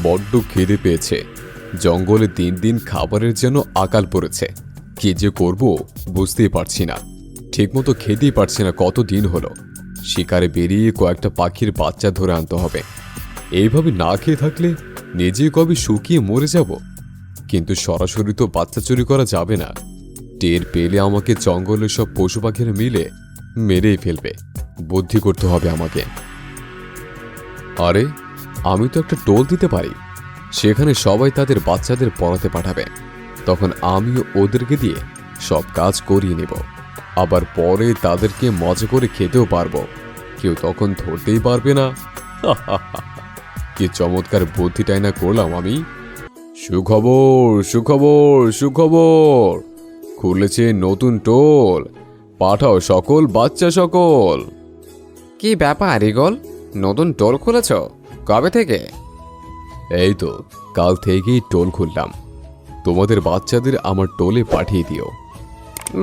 বড্ড খিদে পেয়েছে। জঙ্গলে দিন দিন খাবারের যেন আকাল পড়েছে। কি যে করব বুঝতেই পারছি না। ঠিকমতো খেতেই পারছি না, কত দিন হলো। শিকারে বেরিয়ে কয়েকটা পাখির বাচ্চা ধরে আনতে হবে। এইভাবে না খেয়ে থাকলে নিজে কবে শুকিয়ে মরে যাব। কিন্তু সরাসরি তো বাচ্চা চুরি করা যাবে না। টের পেলে আমাকে জঙ্গলের সব পশু পাখিরা মিলে মেরেই ফেলবে। বুদ্ধি করতে হবে আমাকে। আরে, আমি তো একটা টোল দিতে পারি। সেখানে সবাই তাদের বাচ্চাদের পড়াতে পাঠাবে। তখন আমিও ওদেরকে দিয়ে সব কাজ করিয়ে নেব। আবার পরে তাদেরকে মজা করে খেতেও পারবো। কেউ তখন ধরতেই পারবে না। কি চমৎকার বুদ্ধিটাই না করলাম আমি। সুখবর সুখবর সুখবর, খুলেছে নতুন টোল। পাঠাও সকল বাচ্চা সকল। কি ব্যাপার ইগল, নতুন টোল খুলেছ? কবে থেকে? এই তো কাল থেকেই টোল খুললাম। তোমাদের বাচ্চাদের আমার টোলে পাঠিয়ে দিও।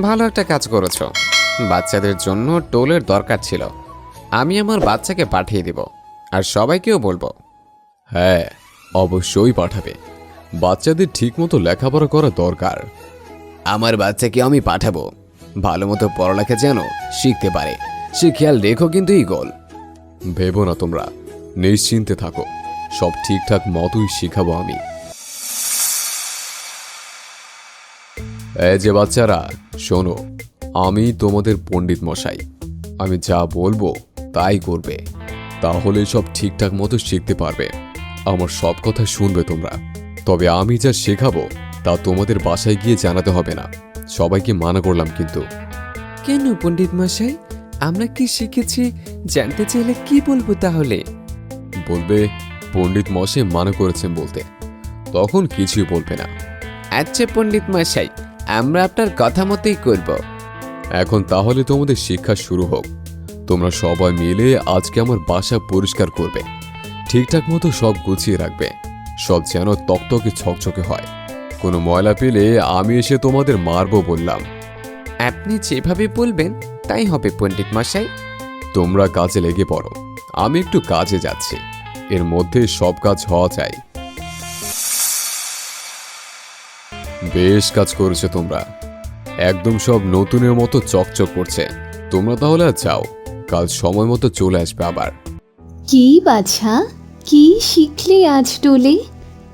ভালো একটা কাজ করেছ। বাচ্চাদের জন্য টোলের দরকার ছিল। আমি আমার বাচ্চাকে পাঠিয়ে দিব, আর সবাইকেও বলবো। হ্যাঁ, অবশ্যই পাঠাবে। বাচ্চাদের ঠিকমতো লেখাপড়া করা দরকার। আমার বাচ্চাকে আমি পাঠাবো, ভালো মতো পড়ালেখা যেন শিখতে পারে, সে খেয়াল রেখো কিন্তু ইগল। ভেবো না তোমরা, নিশ্চিন্তে থাকো। সব ঠিকঠাক মতোই শিখাবো আমি। এই যে বাচ্চারা, শোনো, আমি তোমাদের পণ্ডিত মশাই। আমি যা বলবো তাই করবে, তাহলে সব ঠিকঠাক মতো শিখতে পারবে। আমার সব কথা শুনবে তোমরা। তবে আমি যা শেখাবো তা তোমাদের বাসায় গিয়ে জানাতে হবে না। সবাইকে মানা করলাম কিন্তু। কেন পণ্ডিত মশাই, আমরা কি শিখেছি জানতে চাইলে কি বলবো তাহলে? বলবে পণ্ডিত মশাই মানা করেছেন বলতে, তখন কিছুই বলবে না। আচ্ছা পণ্ডিত মশাই, আমরা আপনার কথা মতোই করব। এখন তাহলে তোমাদের শিক্ষা শুরু হোক। তোমরা সবাই মিলে আজকে আমার বাসা পরিষ্কার করবে। ঠিকঠাক মতো সব গুছিয়ে রাখবে। সব যেন তকতকে ছকছকে হয়। কোনো ময়লা পেলে আমি এসে তোমাদের মারবো বললাম। আপনি যেভাবে বলবেন তাই হবে পণ্ডিত মশাই। তোমরা কাজে লেগে পড়ো, আমি একটু কাজে যাচ্ছি। এর মধ্যে সব কাজ হওয়া চাই। বেশ কাজ করেছো তোমরা, একদম সব নতুনের মতো চকচক করছে। তোমরা তাহলে আর যাও, কাল সময় মতো চলে আসবে আবার। কি বাছা, কি শিখলে আজ টোলে?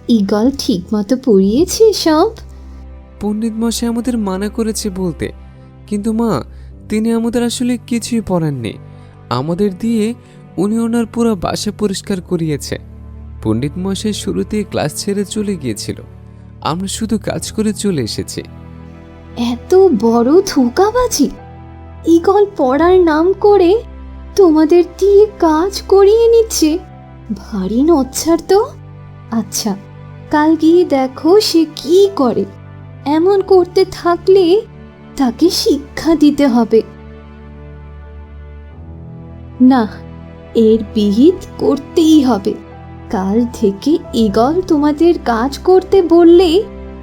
ইগল ঠিক মতো পড়িয়েছে সব? পণ্ডিত মশাই আমাদের মানা করেছে বলতে, কিন্তু মা, তিনি আমাদের আসলে কিছুই পড়াননি। আমাদের দিয়ে উনি ওনার পুরো বাসা পরিষ্কার করিয়েছে। পণ্ডিত মশাই শুরুতেই ক্লাস ছেড়ে চলে গিয়েছিল, আমরা শুধু কাজ করে চলে এসেছি। এত বড় ধোঁকাবাজি! ইগল পড়ার নাম করে তোমাদের দিয়ে কাজ করিয়ে নিচ্ছে। ভারী নচ্ছার তো। আচ্ছা, কাল গিয়ে দেখো সে কি করে। এমন করতে থাকলে তাকে শিক্ষা দিতে হবে। না, এর বিহিত করতেই হবে। কাল থেকে ইগল তোমাদের কাজ করতে বললে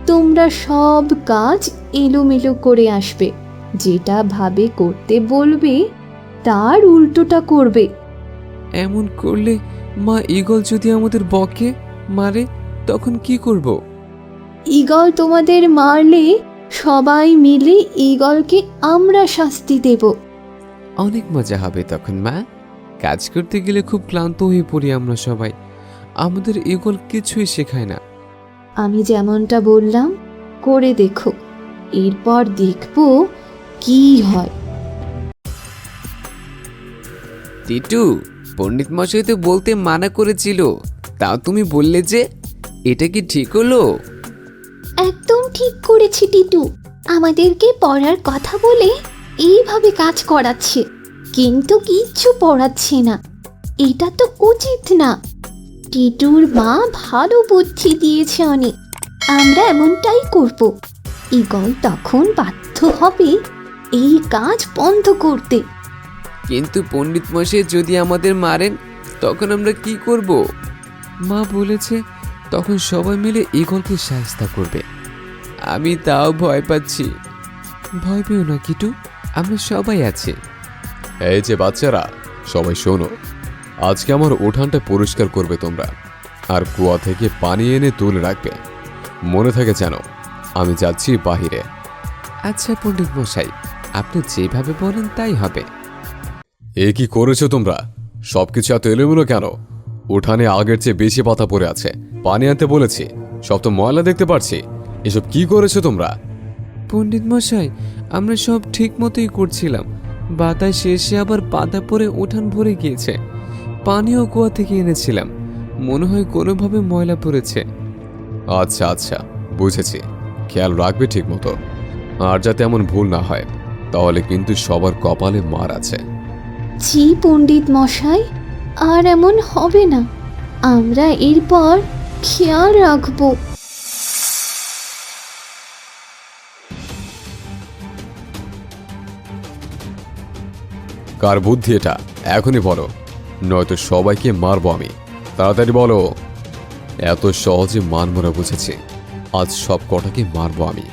তোমরা সব কাজ এলোমেলো করে আসবে। যেটা ভাবে করতে বলবে তার উল্টোটা করবে। এমন করলে মা, ঈগল যদি আমাদের বকে মারে তখন কি করব? ঈগল তোমাদের মারলে সবাই মিলে ঈগলকে আমরা শাস্তি দেব। অনেক মজা হবে তখন মা। কাজ করতে গেলে খুব ক্লান্ত হয়ে পড়ি আমরা সবাই। আমাদের ঈগল কিছুই শেখায় না। আমি যেমনটা বললাম করে দেখো, এরপর দেখবো কি হয়। টিটু, পণ্ডিত মশাই তো বলতে মানা করেছিল, তাও তুমি বললে যে, এটা কি ঠিক হলো? একদম ঠিক করেছি টিটু। আমাদেরকে পড়ার কথা বলে এইভাবে কাজ করাচ্ছে, কিন্তু কিচ্ছু পড়াচ্ছে না। এটা তো উচিত না। টিটুর মা ভালো বুদ্ধি দিয়েছে অনেক। আমরা এমনটাই করব। ঈগল তখন বাধ্য হবে এই কাজ বন্ধ করতে। কিন্তু পণ্ডিত মশাই যদি আমাদের মারেন তখন আমরা কি করব? মা বলেছে তখন সবাই মিলে ঈগলকে শায়েস্তা করবে। আমি তাও ভয় পাচ্ছি। ভয় পেও না কিটু, আমরা সবাই আছি। এই যে বাচ্চারা, সবাই শোনো, আজকে আমার উঠানটা পরিষ্কার করবে তোমরা। আর কুয়া থেকে পানি এনে তুলে রাখবে। মনে থাকে যেন আমি যাচ্ছি বাহিরে। আচ্ছা পণ্ডিত মশাই, আপনি যেভাবে বলেন তাই হবে। এ কি করেছো তোমরা? সবকিছু এত এলোমেলো কেন? উঠানে আগের চেয়ে বেশি পাতা পড়ে আছে। পানি আনতে বলেছি, সব তো ময়লা দেখতে পাচ্ছি। এসব কি করেছো তোমরা? পণ্ডিত মশাই, আমরা সব ঠিক মতোই করছিলাম। বাতাস শেষে আবার পাতা পরে উঠান ভরে গিয়েছে। পানিও কুয়া থেকে এনেছিলাম, মনে হয় কোনোভাবে ময়লা পড়েছে। আচ্ছা আচ্ছা, বুঝেছি। খেয়াল রাখবে ঠিক মতো, আর যাতে এমন ভুল না হয়, তাহলে কিন্তু সবার কপালে মার আছে। জি পণ্ডিত মশাই, আর এমন হবে না। আমরা এরপর খেয়াল রাখবো। কার বুদ্ধি এটা এখনই বলো, নয়তো সবাইকে মারবো আমি। তাড়াতাড়ি বলো। এত সহজে মানমরা বুঝেছি, আজ সব কটাকে মারবো আমি।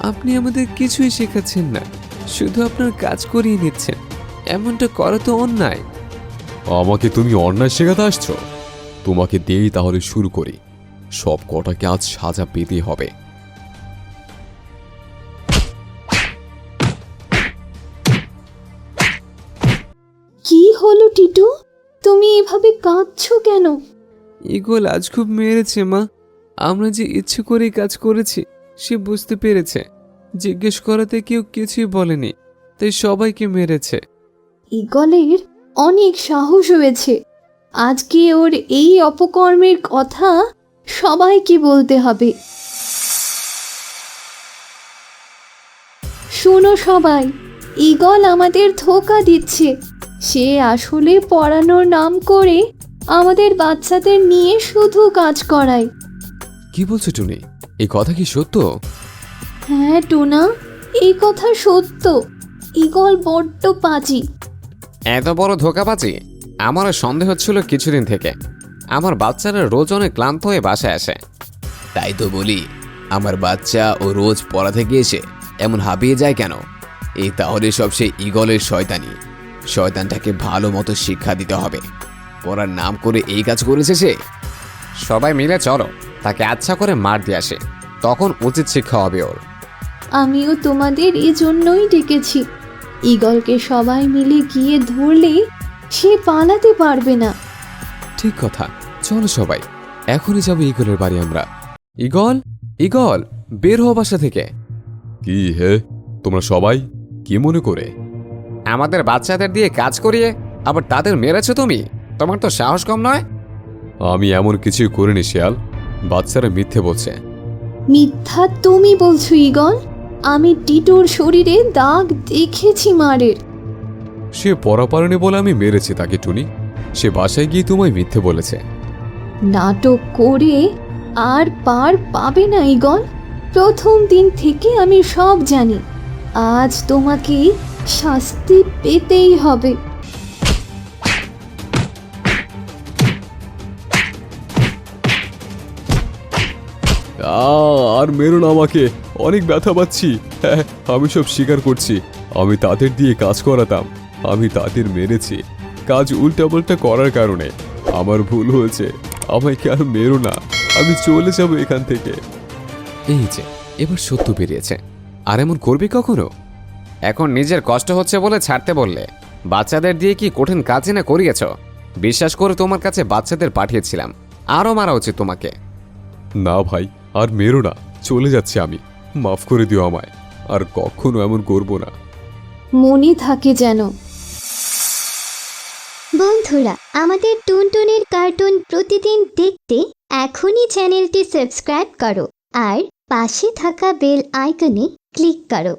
আপনি আমাদের কিছুই শেখাচ্ছেন না, শুধু আপনার কাজ করিয়ে নিচ্ছেন। এমনটা করা তো অন্যায়। আমাকে তুমি অন্যায় শেখাতে আসছো? তোমাকে দিয়েই তাহলে শুরু করি। সব কটাকে আজ সাজা পেতে হবে। কি হলো টিটু, তুমি এভাবে কাঁদছো কেন? ইগল আজ খুব মেরেছে মা। আমরা যে ইচ্ছে করে কাজ করেছি সে বুঝতে পেরেছে। জিজ্ঞেস করাতে কেউ কিছুই বলেনি, তাই সবাইকে মেরেছে। ঈগলের অনেক সাহস হয়েছে। আজকে ওর এই অপকর্মের কথা সবাইকে বলতে হবে। শোনো সবাই, ঈগল আমাদের ধোঁকা দিচ্ছে। সে আসলে পড়ানোর নাম করে আমাদের বাচ্চাদের নিয়ে শুধু কাজ করায়। কি বলছো টুনি? এই কথা কি সত্য? হ্যাঁ টোনা, এই কথা সত্য। ঈগল বড্ড পাজি। এত বড় ধোঁকাবাজি আমারও সন্দেহ ছিল কিছুদিন থেকে। আমার বাচ্চারা রোজ অনেক ক্লান্ত হয়ে বাসায় আসে। তাই তো বলি, আমার বাচ্চা ও রোজ পড়া থেকে এসে এমন হাঁপিয়ে যায় কেন? এই তাহলে সব সেই ঈগলের শয়তানি। শয়তানটাকে ভালো মতো শিক্ষা দিতে হবে। পড়ার নাম করে এই কাজ করেছে সে। সবাই মিলে চলো তাকে আচ্ছা করে মার দিয়ে আসে, তখন উচিত শিক্ষা হবে ওর। আমিও তোমাদের এজন্যই ডেকেছি। ঈগলকে সবাই মিলে গিয়ে ধরলে সে পালাতে পারবে না। ঠিক কথা, চলো সবাই এখনই যাবো ইগলের বাড়ি আমরা। ইগল, ইগল, বের হও বাসা থেকে। কি হে, তোমরা সবাই কি মনে করে? আমাদের বাচ্চাদের দিয়ে কাজ করিয়ে আবার তাদের মেরেছো তুমি? তোমার তো সাহস কম নয়। আমি এমন কিছুই করিনি শিয়াল। বাচ্চারা মিথ্যে বলছে। মিথ্যা তুমি বলছো ঈগল? আমি টিটুর শরীরে দাগ দেখেছি মারের। সে পড়া পারেনি বলে আমি মেরেছি তাকে টুনি। সে বাসায় গিয়ে তোমায় মিথ্যে বলেছে। নাটক করে আর পার পাবে না ঈগল। প্রথম দিন থেকে আমি সব জানি। আজ তোমাকে শাস্তি পেতেই হবে। আর মেরো না আমাকে, অনেক ব্যথা পাচ্ছি। হ্যাঁ, আমি সব স্বীকার করছি। আমি তাদের দিয়ে কাজ করাতাম, আমি তাদের মেরেছি কাজ উল্টাপাল্টা করার কারণে। আমার ভুল হয়েছে, আমাকে আর মেরো না। আমি চলে যাব এখান থেকে। এই যে এবার সত্য বেরিয়েছে। আর এমন করবি কখনো? এখন নিজের কষ্ট হচ্ছে বলে ছাড়তে বললে। বাচ্চাদের দিয়ে কি কঠিন কাজই না করিয়েছ? বিশ্বাস করে তোমার কাছে বাচ্চাদের পাঠিয়েছিলাম। আরও মারা উচিত তোমাকে। না ভাই, আর মেরো না, চলে যাচ্ছি আমি। মাফ করে দিও আমায়, আর কখনো এমন করব না। মনে থাকে যেন। বন্ধুরা, আমাদের টুনটুনের কার্টুন প্রতিদিন দেখতে এখনই চ্যানেলটি সাবস্ক্রাইব করো আর পাশে থাকা বেল আইকনে ক্লিক করো।